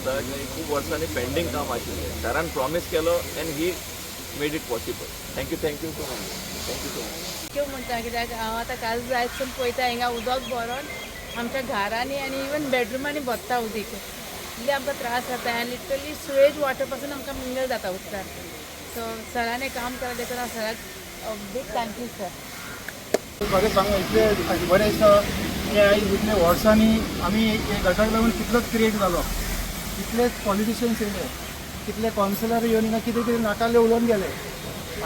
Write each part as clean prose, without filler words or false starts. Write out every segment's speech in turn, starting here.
आसा की खूब वर्सांनी पेंडींग काम आशिल्लें. सरान प्रॉमिस केलो and he made it possible. Thank you so much. Thank you so much. Thank you म्हणटा कित्याक हांव आतां काल जायतसून पळयता हिंगा उदक भरोन आमच्या घरांनी आनी इवन बेडरुमांनी भरता उदीक. इतले आमकां त्रास जाता आनी लिटरली सुएज वॉटर पासून आमकां मिंगल जाता उदकान. सो सरान हें काम केलें देखून हांव सराक बीग थँक्यू सर. खरें सांगू इतलें बरें दिसता की आयज इतले वर्सांनी आमी हे गटाक लागून कितलोच क्रिएट जालो. कितलेच पॉलिटिशियन्स येयले, कितले कावन्सिलर येवन हिंगा कितें कितें नाकाल्ले उलोवन गेले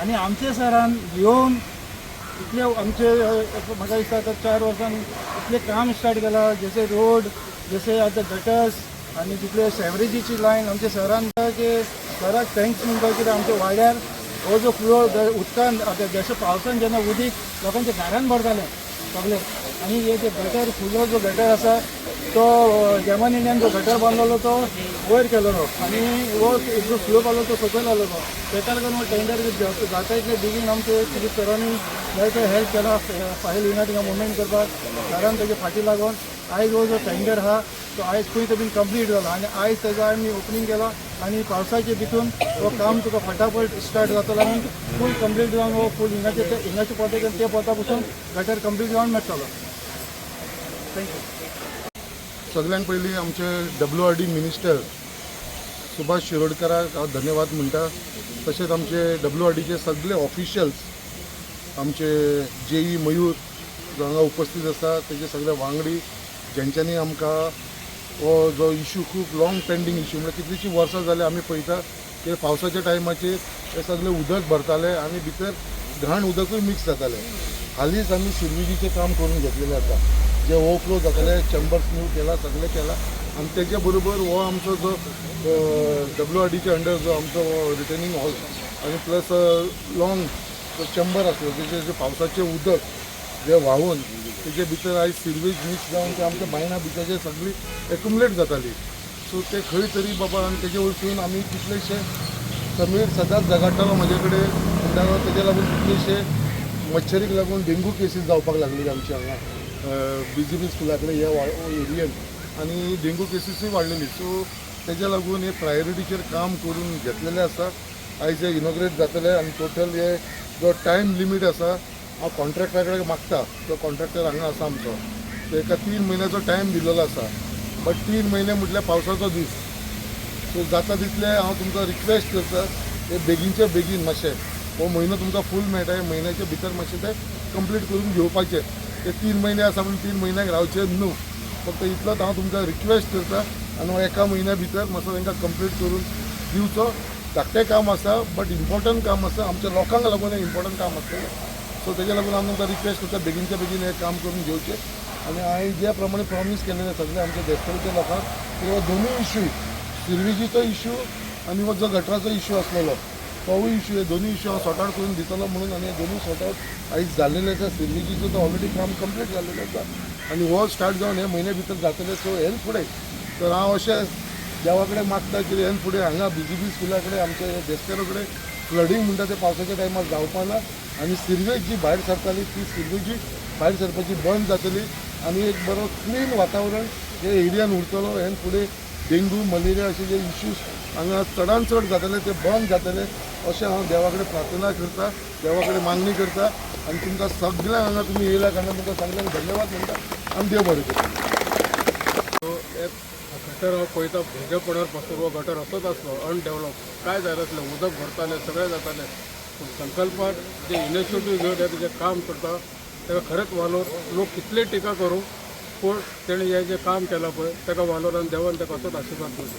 आनी आमचे सरान येवन इतले आमचे म्हाका दिसता आतां 4 वर्सांनी इतले काम स्टार्ट केलां. जशे रोड, जशे आतां गटर्स आनी तितले सॅवरेजीची लायन आमचे सरान की सराक थँक्स म्हणटा कित्याक आमच्या वाड्यार हो जो फ्लो उदकान आतां जशें पावसान जेन्ना उदीक लोकांच्या घरान भरतालें सगळे आनी हे जे गटर फुलो जो गटर आसा तो जर्मन इंडियान जो गटर बांदलेलो तो वयर केलेलो आनी हो जो फ्लो आलो तो सकयल आलेलो. तेका लागून हो टेंडर जाता इतले बेगीन आमचे कितें सरांनी जायते हेल्प केला फायल हिंगा थिंगा मुवमेंट करपाक. सरान तेजे फाटी लागून आयज हो जो टेंडर आहा तो आयज खंय तो बीन कंप्लीट जालो आनी आयज तेजो आमी ओपनिंग केला आनी पावसाचे भितून हो काम तुका फटाफट स्टार्ट जातलो आनी फूल कंप्लीट जावन हो फूल हिंगाचे पोते ते पोता पसून गटर कंप्लीट जावन मेळटलो. थँक्यू. सगळ्यांत पयलीं आमचे WRD मिनिस्टर सुभाष शिरोडकराक हांव धन्यवाद म्हणटा. तशेंच आमचे WRDचे सगळे ऑफिशियल्स आमचे JE मयूर जो हांगा उपस्थित आसा तेजे सगळे वांगडी जेंच्यांनी आमकां हो जो इशू खूब लाँग पेंडींग इशू म्हणजे कितलींशीं वर्सां जाली आमी पळयता की पावसाच्या टायमाचेर हे सगळे उदक भरताले आनी भितर घाण उदकूय मिक्स जातालें. हालींच आमी सिरविजीचें काम करून घेतलेलें आसा. जे ओवरफ्लो जाताले चेंबर्स न्यू केला सगळें केला आनी तेजे बरोबर हो आमचो जो WRDच्या अंडर जो आमचो रिटेनिंग हॉल आनी प्लस लाँग चेंबर आसलो तेजे पावसाचें उदक जे व्हांवून तेजे भितर आयज सिरवेज मिक्स जावन ते आमच्या बायणां भितरचे सगळी एक्युमुलेट जाताली. सो ते खंय तरी बाबा आनी तेजे वरसून आमी कितलेशे समीर सदांच झगडटालो म्हाजे कडेन म्हणटा तेजे लागून कितलेशे मच्छरीक लागून डेंगू केसीस जावपाक लागलेली आमच्या हांगा BJP स्कुला कडेन ह्या एरियेन आनी डेंगू केसीसूय वाडलेली. सो तेज्या लागून हे प्रायोरिटीचेर काम करून घेतलेलें आसा. आयज हे इनॉग्रेट जातले आनी टोटल हे जो टायम लिमीट आसा हांव कॉन्ट्रॅक्टरा कडेन मागता. तो कॉन्ट्रॅक्टर हांगा आसा आमचो तेका 3 म्हयन्याचो टायम दिलेलो आसा. बट 3 म्हयने म्हटल्यार पावसाचो दीस. सो जाता तितले हांव तुमकां रिक्वेस्ट करता हे बेगीनचे बेगीन मातशें हो म्हयनो तुमकां फूल मेळटा हे म्हयन्याच्या भितर मातशें ते कंप्लीट करून घेवपाचें. ते 3 म्हयने आसा म्हणून 3 म्हयन्याक रावचे न्हू. फक्त इतलोच हांव तुमकां रिक्वेस्ट करता आनी हो एका म्हयन्या भितर मातसो तांकां कंप्लीट करून दिवचो. धाकटें काम आसा बट इम्पॉर्टंट काम आसा आमच्या लोकांक लागून हें इम्पॉर्टंट काम आसतलें. सो तेज्या लागून हांव तुमकां रिक्वेस्ट करता बेगीनच्या बेगीन हें काम करून घेवचें. आनी हांवें ज्या प्रमाणे प्रॉमीस केलेलें सगळे आमच्या देशभराच्या लोकांक की हो दोनूय इशू सिरविजीचो इशू आनी हो जो गटराचो इशू आसलेलो तोवूय इशू हे दोनूय इशू हांव सॉर्ट आवट करून दितलो म्हणून आनी हे दोनूय सॉर्ट आवट आयज जाल्लेले आसा. सिरविजीचो तो ऑलरेडी काम कंप्लीट जाल्लेलें आसा आनी हो स्टार्ट जावन हे म्हयने भितर जातले. सो हेन फुडें तर हांव अशें देवा कडेन मागता की हेन फुडें हांगा BJP स्कुला कडेन आमचे देस्पेरो कडेन फ्लडींग म्हणटा ते पावसाच्या टायमार जावपा ना आनी सिरवेज जी भायर सरताली ती सिरवेजी भायर सरपाची बंद जातली आनी एक बरो क्लीन वातावरण हे एरियान उरतलो. हेन फुडें डेंगू मलेरिया अशे जे इश्यूज हांगा चडान चड जातले ते बंद जातले अशें हांव देवा कडेन प्रार्थना करता, देवा कडेन मागणी करता आनी तुमकां सगळ्यांक हांगा तुमी येयल्या कारणान तुमकां सगळ्यांक धन्यवाद म्हणटा आनी देव बरें करता. गटर हो पळयता भुरगे पडर पासून हो गटर असोच आसलो अनडेवलप काय जाय नासलें उदक भरतालें सगळें जातालें. पूण संकल्पाक जे इनिशिएटीव घेवन तेजें काम करता तेका खरेंच वालोर लोक कितले टिका करूं पूण तेणें हें जें काम केलां पळय तेका वालोर आनी देवान तेका असोच आशिर्वाद दिवचो.